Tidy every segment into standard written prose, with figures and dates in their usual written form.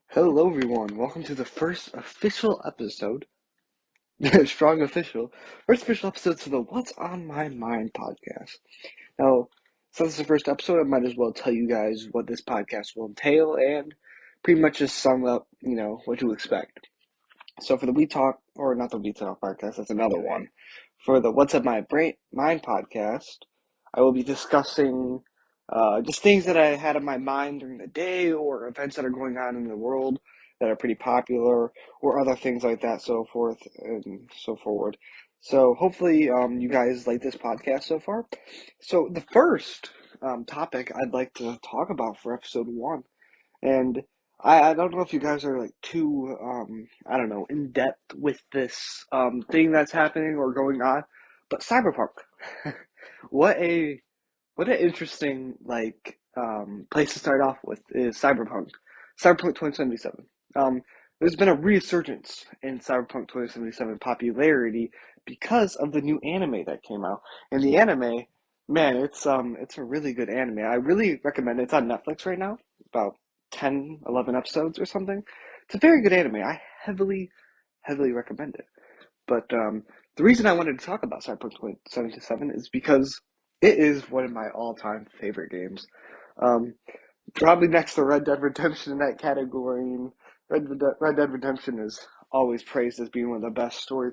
Hello, everyone. Welcome to the first official episode, strong official, first official episode to the What's on My Mind podcast. Now, since it's the first episode, I might as well tell you guys what this podcast will entail and pretty much just sum up, what to expect. So for the We Talk, or not the We Talk podcast, that's another one. For the What's on My Mind podcast, I will be discussing just things that I had in my mind during the day or events that are going on in the world that are pretty popular or other things like that, so forth and so forward. So hopefully you guys like this podcast so far. So the first topic I'd like to talk about for episode one, and I don't know if you guys are like too I don't know, in depth with this thing that's happening or going on, but cyberpunk. what a what an interesting place to start off with is cyberpunk. Cyberpunk 2077. There's been a resurgence in Cyberpunk 2077 popularity because of the new anime that came out. And the anime, man, it's a really good anime. I really recommend it. It's on Netflix right now. About 10, 11 episodes or something. It's a very good anime. I heavily recommend it. But the reason I wanted to talk about Cyberpunk 2077 is because it is one of my all-time favorite games. Um, Probably next to Red Dead Redemption in that category. And Red Dead Redemption is always praised as being one of the best story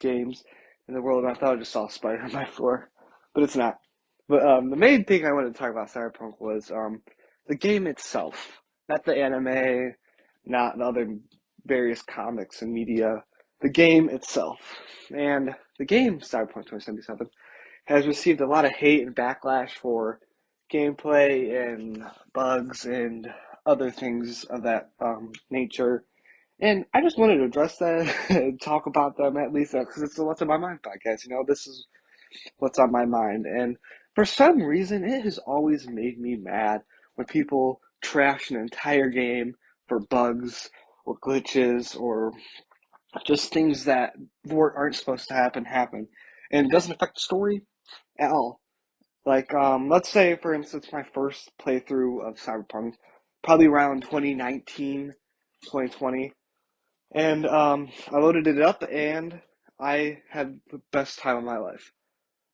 games in the world. And I thought I just saw a spider on my floor, but it's not. But the main thing I wanted to talk about Cyberpunk was the game itself, not the anime, not the other various comics and media. The game itself, and the game Cyberpunk 2077 has received a lot of hate and backlash for gameplay and bugs and other things of that nature. And I just wanted to address that and talk about them at least because it's the What's on My Mind podcast. This is what's on my mind. And for some reason, it has always made me mad when people trash an entire game for bugs or glitches or just things that aren't supposed to happen. And it doesn't affect the story at all. Like, let's say, for instance, my first playthrough of Cyberpunk, probably around 2019, 2020. And I loaded it up and I had the best time of my life.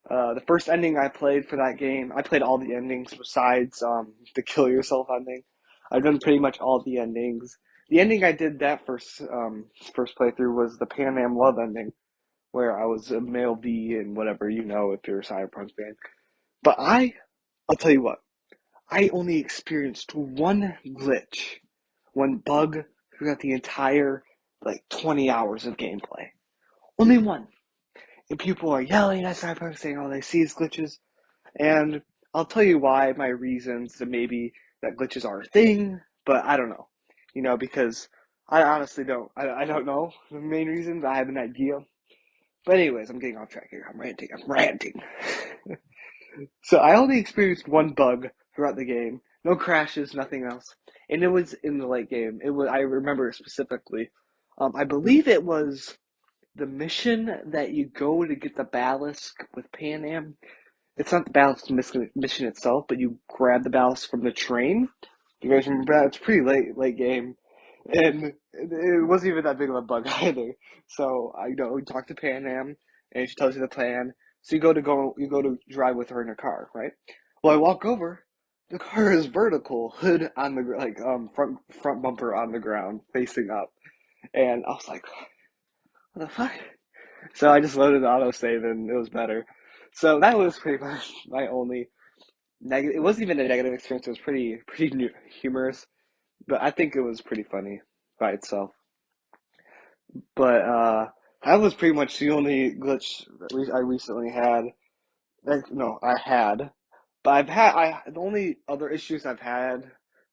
The first ending I played for that game, I played all the endings besides the kill yourself ending. I've done pretty much all the endings. The ending I did that first playthrough was the Pan Am Love ending, where I was a male V and whatever if you're a Cyberpunk fan. But I'll tell you what, I only experienced one glitch, one bug throughout the entire 20 hours of gameplay. Only one. And people are yelling at Cyberpunk saying all they see is glitches. And I'll tell you why, my reasons that maybe that glitches are a thing, but I don't know. Because I honestly don't. I don't know the main reasons. I have an idea. But anyways, I'm getting off track here. I'm ranting. So I only experienced one bug throughout the game. No crashes, nothing else. And it was in the late game. I remember specifically. I believe it was the mission that you go to get the ballast with Pan Am. It's not the ballast mission itself, but you grab the ballast from the train. You guys remember that? It's pretty late game, and it wasn't even that big of a bug either. So we talk to Pan Am, and she tells you the plan. So you go to drive with her in her car, right? Well, I walk over. The car is vertical, hood on the front bumper on the ground, facing up, and I was like, "What the fuck?" So I just loaded the autosave, and it was better. So that was pretty much my only negative. It wasn't even a negative experience. It was pretty humorous, but I think it was pretty funny by itself. But that was pretty much the only glitch that I recently had. No, I had, but the only other issues I've had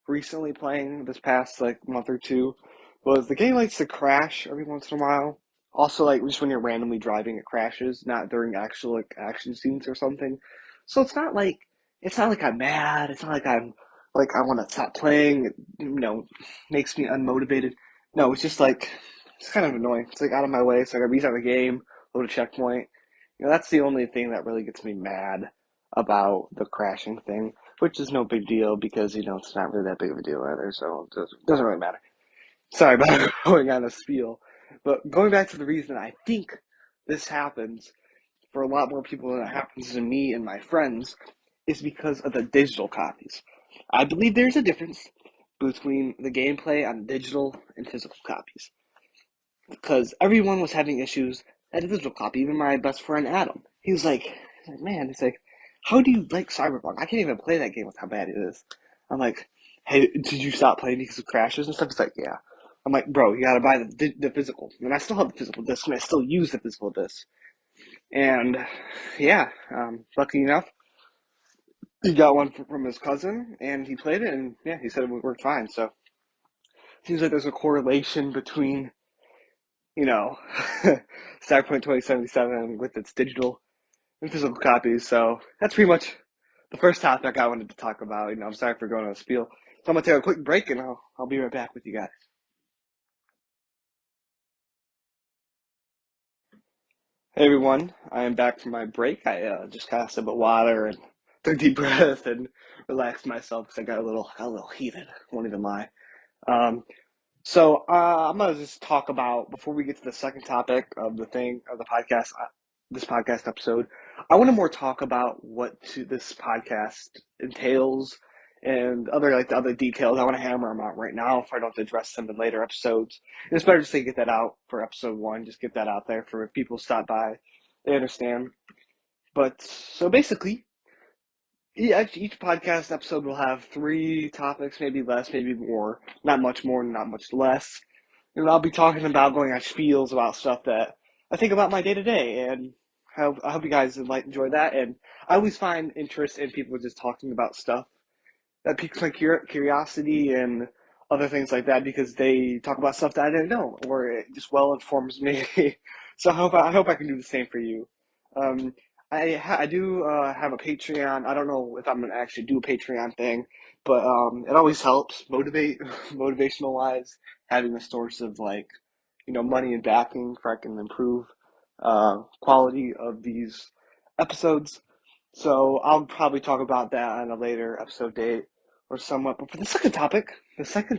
recently playing this past month or two was the game likes to crash every once in a while. Also, just when you're randomly driving, it crashes, not during actual action scenes or something. So it's not like I'm mad. It's not like I'm I want to stop playing. It, makes me unmotivated. No, it's just it's kind of annoying. It's out of my way, so I gotta restart the game, load a checkpoint. That's the only thing that really gets me mad about the crashing thing, which is no big deal because it's not really that big of a deal either, so it doesn't really matter. Sorry about going on a spiel, but going back to the reason I think this happens for a lot more people than it happens to me and my friends is because of the digital copies. I believe there's a difference between the gameplay on digital and physical copies because everyone was having issues at a digital copy. Even my best friend Adam, man, he's like, how do you like Cyberpunk? I can't even play that game with how bad it is. I'm like, hey, did you stop playing because of crashes and stuff? He's like, yeah. I'm like, bro, you gotta buy the physical, and I still have the physical disc, and I still use the physical disc. And yeah, lucky enough, he got one from his cousin, and he played it, and yeah, he said it worked fine. So it seems like there's a correlation between you know, Cyberpunk 2077 with its digital and physical copies. So that's pretty much the first topic I wanted to talk about. I'm sorry for going on a spiel. So I'm gonna take a quick break and I'll be right back with you guys. Hey everyone, I am back from my break. I just got a sip of water and took a deep breath and relaxed myself because I got a little heated. Won't even lie. Um, So I'm gonna just talk about before we get to the second topic of the podcast, this podcast episode. I want to more talk about this podcast entails and the other details. I want to hammer them out right now if I don't address them in later episodes. And it's better just to get that out for episode one. Just get that out there for if people stop by, they understand. But so basically, each podcast episode will have three topics, maybe less, maybe more. Not much more, not much less. And I'll be talking about going on spiels about stuff that I think about my day to day, and I hope you guys might enjoy that. And I always find interest in people just talking about stuff that piques my curiosity and other things like that because they talk about stuff that I didn't know, or it just well informs me. So I hope I can do the same for you. Um, I do have a Patreon. I don't know if I'm gonna actually do a Patreon thing, but it always helps motivational wise, having a source of money and backing for I can improve quality of these episodes. So I'll probably talk about that on a later episode date or somewhat. But for the second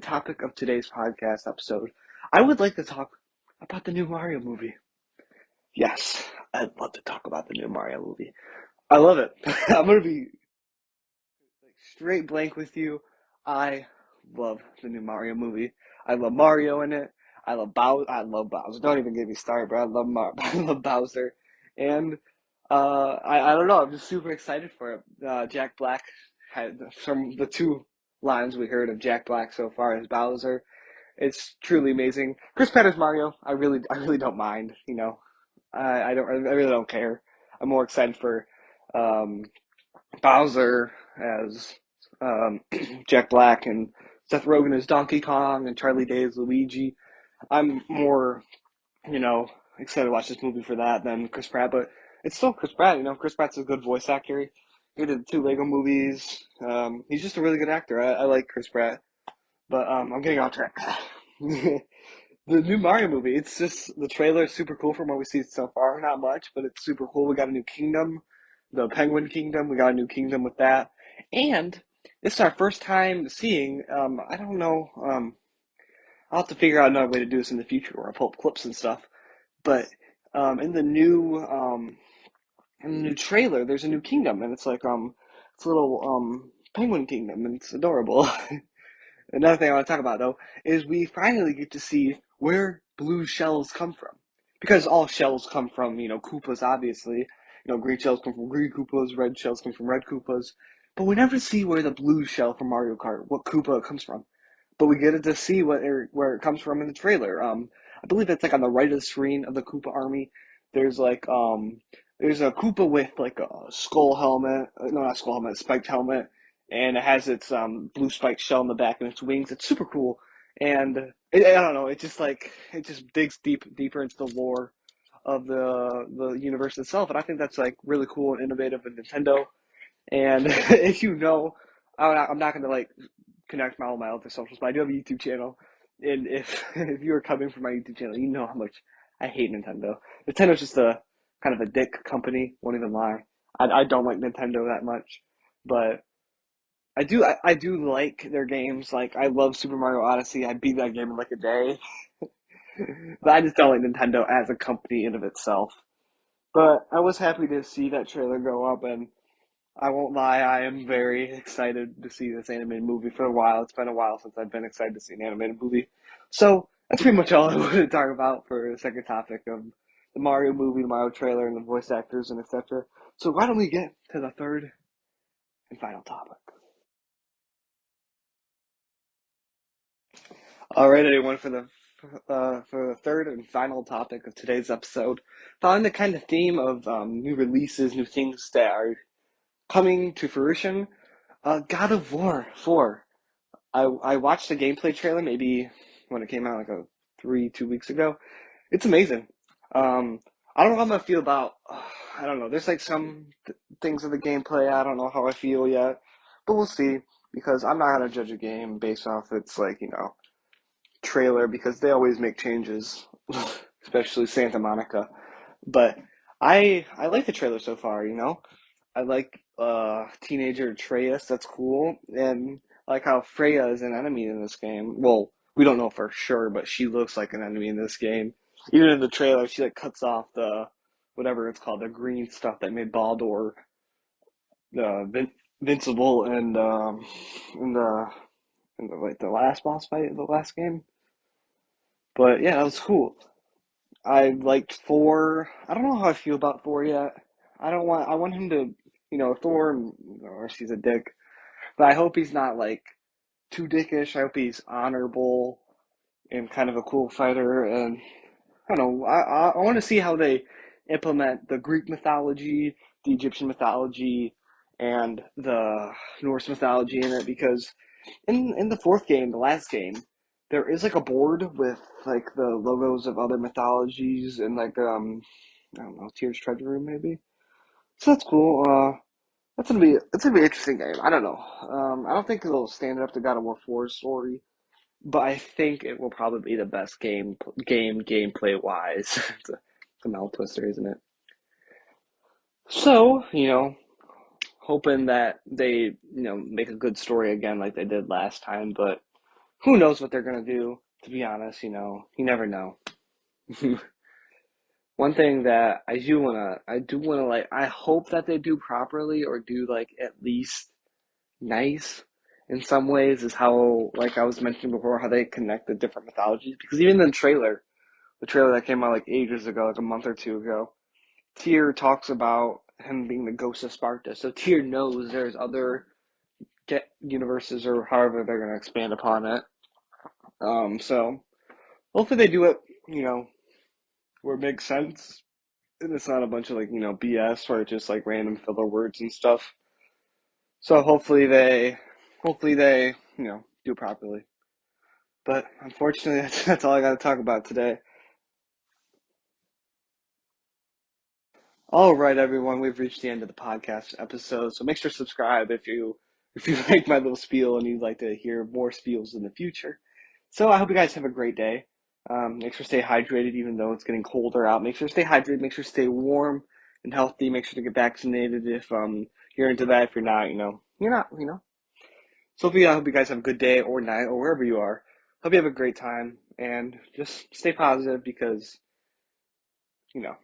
topic of today's podcast episode, I would like to talk about the new Mario movie. Yes, I'd love to talk about the new Mario movie. I love it. I'm gonna be straight blank with you. I love the new Mario movie. I love Mario in it. I love Bowser. I love Bowser. Don't even get me started, bro. I love Bowser, and I don't know. I'm just super excited for it. Jack Black had from the two lines we heard of Jack Black so far as Bowser. It's truly amazing. Chris Pratt as Mario. I really don't mind. I really don't care. I'm more excited for um, Bowser as Jack Black and Seth Rogen as Donkey Kong and Charlie Day as Luigi. I'm more, you know, excited to watch this movie for that than Chris Pratt, but it's still Chris Pratt. Chris Pratt's a good voice actor. He did two Lego movies. He's just a really good actor. I like Chris Pratt, but I'm getting off track. The new Mario movie, it's just the trailer is super cool from what we see so far. Not much, but it's super cool. We got a new kingdom, the Penguin Kingdom. We got a new kingdom with that, and this is our first time seeing. I don't know. I'll have to figure out another way to do this in the future, where I pull up clips and stuff. But in the new trailer, there's a new kingdom, and it's a little penguin kingdom, and it's adorable. Another thing I want to talk about though is we finally get to see where blue shells come from. Because all shells come from, Koopas obviously. Green shells come from green Koopas, red shells come from red Koopas. But we never see where the blue shell from Mario Kart, what Koopa it comes from. But we get to see where it comes from in the trailer. I believe it's like on the right of the screen of the Koopa army. There's there's a Koopa with like a skull helmet, no, not skull helmet, spiked helmet, and it has its blue spiked shell in the back and its wings. It's super cool, and I don't know. It just digs deeper into the lore of the universe itself, and I think that's like really cool and innovative in Nintendo. And if I'm not gonna like connect all my other socials, but I do have a YouTube channel, and if if you are coming from my YouTube channel, you know how much I hate Nintendo. Nintendo's just a kind of a dick company. Won't even lie. I don't like Nintendo that much, but I do like their games. Like I love Super Mario Odyssey. I beat that game in like a day. But I just don't like Nintendo as a company in of itself. But I was happy to see that trailer go up, and I won't lie, I am very excited to see this animated movie for a while. It's been a while since I've been excited to see an animated movie. So that's pretty much all I wanted to talk about for the second topic of the Mario movie, the Mario trailer, and the voice actors and etc. So why don't we get to the third and final topic? All right, everyone, for the third and final topic of today's episode, following the kind of theme of new releases, new things that are coming to fruition. God of War 4. I watched the gameplay trailer maybe when it came out like 2 weeks ago. It's amazing. Um, I don't know how I'm gonna feel about. I don't know. There's like some things of the gameplay I don't know how I feel yet, but we'll see because I'm not gonna judge a game based off its like trailer because they always make changes, especially Santa Monica. But I like the trailer so far. I like teenager Atreus. That's cool, and I like how Freya is an enemy in this game. Well, we don't know for sure, but she looks like an enemy in this game. Even in the trailer, she like cuts off the whatever it's called, the green stuff that made Baldur invincible, and in the like the last boss fight of the last game. But yeah, that was cool. I liked Thor. I don't know how I feel about Thor yet. I want him to, Thor, or she's a dick, but I hope he's not like too dickish. I hope he's honorable and kind of a cool fighter. And I don't know. I want to see how they implement the Greek mythology, the Egyptian mythology, and the Norse mythology in it because in the fourth game, the last game, there is like a board with like the logos of other mythologies and like I don't know, Tears Treasure Room maybe. So that's cool. It's gonna be an interesting game. I don't know. I don't think it'll stand up to God of War 4's story, but I think it will probably be the best gameplay wise. It's a mouth twister, isn't it? So hoping that they make a good story again like they did last time, but who knows what they're gonna do? To be honest, you never know. One thing that I do wanna like, I hope that they do properly or do like at least nice in some ways is how, like I was mentioning before, how they connect the different mythologies. Because even in the trailer that came out like ages ago, like a month or two ago, Tyr talks about him being the ghost of Sparta. So Tyr knows there's other universes or however they're gonna expand upon it. So hopefully they do it, you know, where it makes sense and it's not a bunch of like, BS or just like random filler words and stuff. So hopefully they, do it properly. But unfortunately, that's all I got to talk about today. All right, everyone, we've reached the end of the podcast episode. So make sure to subscribe if you like my little spiel and you'd like to hear more spiels in the future. So I hope you guys have a great day. Make sure to stay hydrated, even though it's getting colder out. Make sure to stay hydrated. Make sure to stay warm and healthy. Make sure to get vaccinated if you're into that. If you're not, you're not. So I hope you guys have a good day or night or wherever you are. Hope you have a great time and just stay positive because you know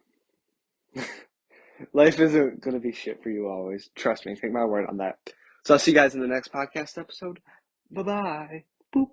life isn't gonna be shit for you always. Trust me. Take my word on that. So I'll see you guys in the next podcast episode. Bye bye. Boop.